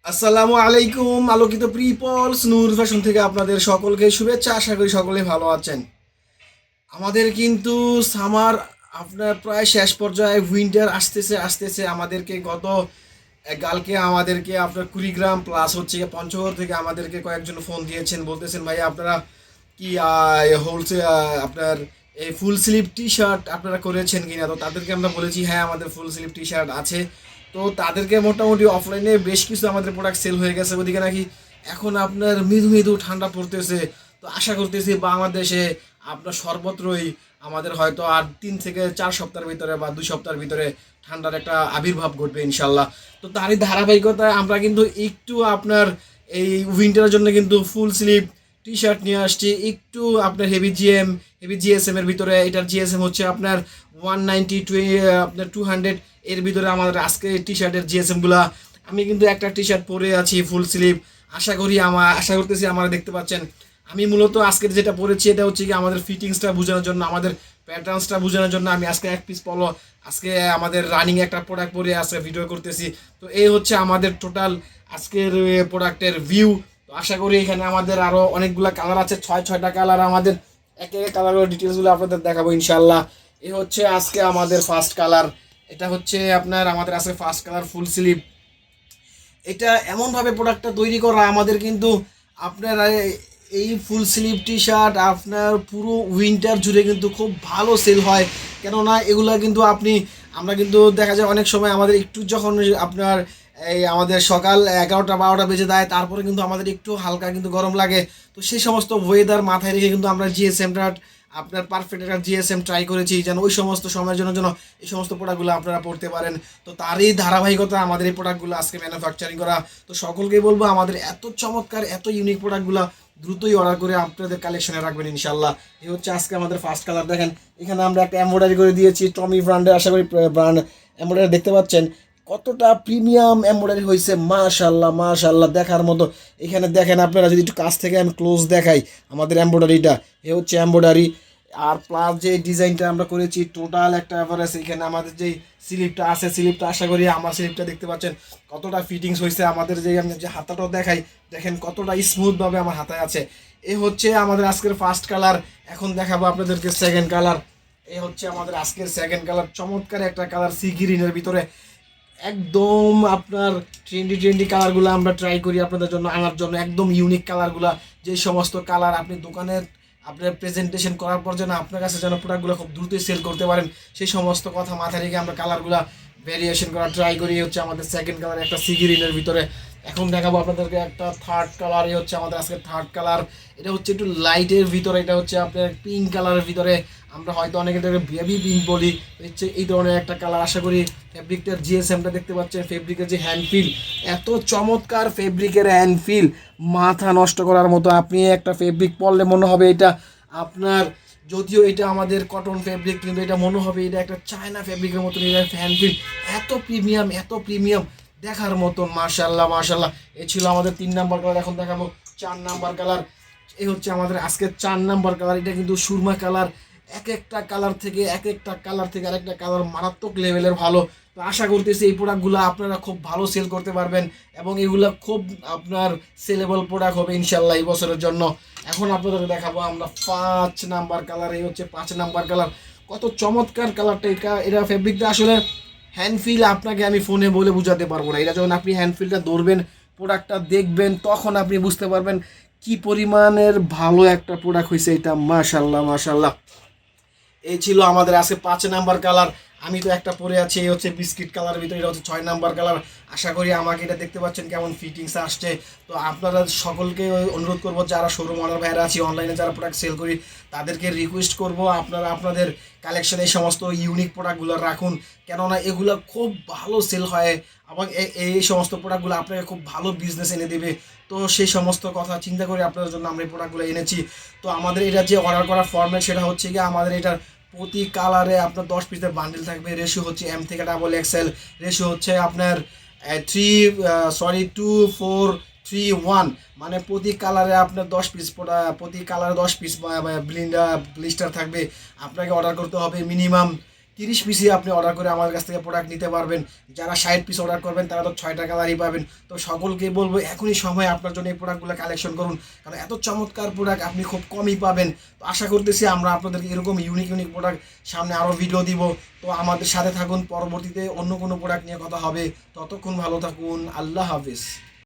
আসসালামু আলাইকুম আলোকিত প্রিপলস নূর ফ্যাশন থেকে আপনাদের সকলকে শুভেচ্ছা। আশা করি সকলে ভালো আছেন। আমাদের কিন্তু সামার আপনার প্রায় শেষ পর্যায়ে, উইন্টার আসতেছে আসতেছে আমাদেরকে কালকে আমাদেরকে আপনার কুড়িগ্রাম প্লাস হচ্ছে গিয়ে পঞ্চগড় থেকে আমাদেরকে কয়েকজন ফোন দিয়েছেন, বলতেছেন ভাই আপনারা কি হোলসেল আপনার এই ফুল স্লিভ টি শার্ট আপনারা করেছেন কিনা। তো তাদেরকে আমরা বলেছি হ্যাঁ আমাদের ফুল স্লিভ টি শার্ট আছে। তো তাদেরকে মোটামুটি অফলাইনে বেশ কিছু আমাদের প্রোডাক্ট সেল হয়ে গেছে ওদিকে নাকি। এখন আপনার মৃদু মৃদু ঠান্ডা পড়তেছে। তো আশা করতেছি বাংলাদেশে আপনার সর্বত্রই আমাদের হয়তো আর 3 থেকে 4 সপ্তাহের ভিতরে বা 2 সপ্তাহের ভিতরে ঠান্ডার একটা আবির্ভাব ঘটবে ইনশাল্লাহ। তো তারই ধারাবাহিকতায় আমরা কিন্তু একটু আপনার এই উইন্টারের জন্য কিন্তু ফুল স্লিভ টি শার্ট নিয়ে আসছি। একটু আপনার হেভি জিএসএম এর ভিতরে, এটার জিএসএম হচ্ছে আপনার 190 আপনার 200 এর ভিতরে আমাদের আজকে টি শার্টের জিএসএমগুলা। আমি কিন্তু একটা টি শার্ট পরে আছি ফুল স্লিভ। আশা করতেছি আমার দেখতে পাচ্ছেন। আমি মূলত আজকের যেটা পরেছি এটা হচ্ছে কি আমাদের ফিটিংসটা বোঝানোর জন্য, আমাদের প্যাটার্নসটা বোঝানোর জন্য আমি আজকে এক পিস পলো আজকে আমাদের রানিং একটা প্রোডাক্ট পরে আজকে ভিডিও করতেছি। তো এই হচ্ছে আমাদের টোটাল আজকের প্রোডাক্টের ভিউ। তো আশা করি এখানে আমাদের আরও অনেকগুলো কালার আছে, 6টা কালার আমাদের। একে একে কালারের ডিটেলসগুলো আপনাদের দেখাবো ইনশাল্লাহ। এই হচ্ছে আজকে আমাদের ফার্স্ট কালার। এটা হচ্ছে আপনার আমাদের আজকে ফার্স্ট কালার ফুল স্লিভ। এটা এমনভাবে প্রোডাক্টটা তৈরি করা আমাদের কিন্তু আপনার এই ফুল স্লিভ টি শার্ট আপনার পুরো উইন্টার জুড়ে কিন্তু খুব ভালো সেল হয়। কেননা এগুলা কিন্তু আমরা কিন্তু দেখা যায় অনেক সময় আমাদের একটু যখন আপনার এই আমাদের সকাল 11টা 12টা বেজে দেয়, তারপরে কিন্তু আমাদের একটু হালকা কিন্তু গরম লাগে। তো সেই সমস্ত ওয়েদার মাথায় রেখে কিন্তু আমরা জিএসএমটা আপনার পারফেক্ট একটা জিএসএম ট্রাই করেছি যেন ওই সমস্ত সময়ের জন্য যেন এই সমস্ত প্রোডাক্টগুলো আপনারা পড়তে পারেন। তো তারই ধারাবাহিকতা আমাদের এই প্রোডাক্টগুলো আজকে ম্যানুফ্যাকচারিং করা। তো সকলকেই বলবো আমাদের এত চমৎকার এত ইউনিক প্রোডাক্টগুলো দ্রুতই অর্ডার করে আপনাদের কালেকশনে রাখবেন ইনশাল্লাহ। এই হচ্ছে আজকে আমাদের ফার্স্ট কালার। দেখেন এখানে আমরা একটা এমব্রয়ডারি করে দিয়েছি টমি ব্র্যান্ডের, আশা করি ব্র্যান্ড এমব্রয়ডারি দেখতে পাচ্ছেন কতটা প্রিমিয়াম এমব্রয়ডারি হয়েছে। মাশাল্লাহ মাশাল্লাহ দেখার মতো। এখানে দেখেন আপনারা যদি একটু কাছ থেকে আমি ক্লোজ দেখাই আমাদের এমব্রয়ডারিটা, এ হচ্ছে এমব্রয়ডারি। আর প্লাস যে ডিজাইনটা আমরা করেছি টোটাল একটা অ্যাভারেজ। এখানে আমাদের যেই স্লিপটা আছে, স্লিপটা আশা করি আমার স্লিপটা দেখতে পাচ্ছেন কতটা ফিটিংস হয়েছে। আমাদের যে আমি যে হাতাটাও দেখাই, দেখেন কতটা স্মুথভাবে আমার হাতায় আছে। এ হচ্ছে আমাদের আজকের ফার্স্ট কালার। এখন দেখাবো আপনাদেরকে সেকেন্ড কালার। এ হচ্ছে আমাদের আজকের সেকেন্ড কালার, চমৎকার একটা কালার সি গ্রিনের ভিতরে। একদম আপনার ট্রেন্ডি কালারগুলো আমরা ট্রাই করি আপনাদের জন্য আনার জন্য, একদম ইউনিক কালারগুলো। যে সমস্ত কালার আপনি দোকানের আপনার প্রেজেন্টেশন করার পর যেন আপনার কাছে যেন প্রোডাক্টগুলো খুব দ্রুতই সেল করতে পারেন, সেই সমস্ত কথা মাথায় রেখে আমরা কালারগুলো ভ্যারিয়েশন করা ট্রাই করি। হচ্ছে আমাদের সেকেন্ড কালার একটা সি গ্রিনের ভিতরে। এখন দেখাবো আপনাদেরকে একটা থার্ড কালার। এই হচ্ছে আমাদের আজকে থার্ড কালার। এটা হচ্ছে একটু লাইটের ভিতরে, এটা হচ্ছে আপনার পিঙ্ক কালারের ভিতরে। আমরা হয়তো অনেকে এটাকে বেবি পিঙ্ক বলি। হচ্ছে এই ধরনের একটা কালার। আশা করি ফেব্রিকটার জিএসএমটা দেখতে পাচ্ছেন, ফেব্রিকের যে হ্যান্ডফিল এত চমৎকার, ফেব্রিকের হ্যান্ডফিল মাথা নষ্ট করার মতো। আপনি একটা ফেব্রিক পরলে মনে হবে এটা আপনার, যদিও এটা আমাদের কটন ফেব্রিক কিন্তু এটা মনে হবে এটা একটা চায়না ফেব্রিকের মতন। এটা হ্যান্ডফিল এত প্রিমিয়াম দেখার মতন। মাশাল্লাহ মাশাল্লাহ। এ ছিল আমাদের 3 নাম্বার কালার। এখন দেখাবো 4 নাম্বার কালার। এই হচ্ছে আমাদের আজকে 4 নাম্বার কালার। এটা কিন্তু সুরমা কালার। একটা কালার থেকে আরেকটা কালার মারাত্মক লেভেলের ভালো। তো আশা করতেছি এই প্রোডাক্টগুলো আপনারা খুব ভালো সেল করতে পারবেন এবং এগুলো খুব আপনার সেলেবল প্রোডাক্ট হবে ইনশাল্লাহ এই বছরের জন্য। এখন আপনাদের দেখাবো আমরা 5 নাম্বার কালার। এই হচ্ছে 5 নাম্বার কালার। কত চমৎকার কালারটা। এটা ফেব্রিকটা আসলে হ্যান্ডফিল আপনাকে আমি ফোনে বলে বোঝাতে পারবো না। এটা যখন আপনি হ্যান্ডফিলটা ধরবেন, প্রোডাক্টটা দেখবেন, তখন আপনি বুঝতে পারবেন কি পরিমাণের ভালো একটা প্রোডাক্ট হয়েছে এটা। মাশাল্লাহ মাশাল্লাহ। এই ছিল আমাদের আজকে 5 নাম্বার কালার। আমি তো একটা পরে আছি, এই হচ্ছে বিস্কিট কালার ভিতরে। এটা হচ্ছে 6 নাম্বার কালার। আশা করি আমাকে এটা দেখতে পাচ্ছেন কেমন ফিটিংস আসছে। তো আপনারা সকলকে অনুরোধ করবো যারা শোরুম অনার ভাইরা আছি, অনলাইনে যারা প্রোডাক্ট সেল করি, তাদেরকে রিকোয়েস্ট করব আপনারা আপনাদের কালেকশনে এই সমস্ত ইউনিক প্রোডাক্টগুলো রাখুন। কেননা এগুলো খুব ভালো সেল হয় এবং এই সমস্ত প্রোডাক্টগুলো আপনাকে খুব ভালো বিজনেস এনে দেবে। তো সেই সমস্ত কথা চিন্তা করে আপনাদের জন্য আমরা এই প্রোডাক্টগুলো এনেছি। তো আমাদের এটা যে অর্ডার করার ফর্ম্যাট সেটা হচ্ছে গিয়ে আমাদের এটার প্রতি কালারে আপনার 10 পিসের বান্ডেল থাকবে। রেশিও হচ্ছে M থেকে XXL। রেশিও হচ্ছে আপনার 2 4 3 1, মানে প্রতি কালারে আপনার 10 পিস, প্রতি কালারে 10 পিস ব্লিস্টার থাকবে। আপনাকে অর্ডার করতে হবে মিনিমাম 30 পিসই আপনি অর্ডার করে আমার কাছ থেকে প্রোডাক্ট নিতে পারবেন। যারা 60 পিস অর্ডার করবেন তারা তো 6টা কালারই পাবেন। তো সকলকে বলবো এখনই সময় আপনার জন্য এই প্রোডাক্টগুলো কালেকশন করুন, কারণ এত চমৎকার প্রোডাক্ট আপনি খুব কমই পাবেন। তো আশা করতেছি আমরা আপনাদেরকে এরকম ইউনিক ইউনিক প্রোডাক্ট সামনে আরও ভিডিও দিব। তো আমাদের সাথে থাকুন, পরবর্তীতে অন্য কোনো প্রোডাক্ট নিয়ে কথা হবে। ততক্ষণ ভালো থাকুন, আল্লাহ হাফিজ।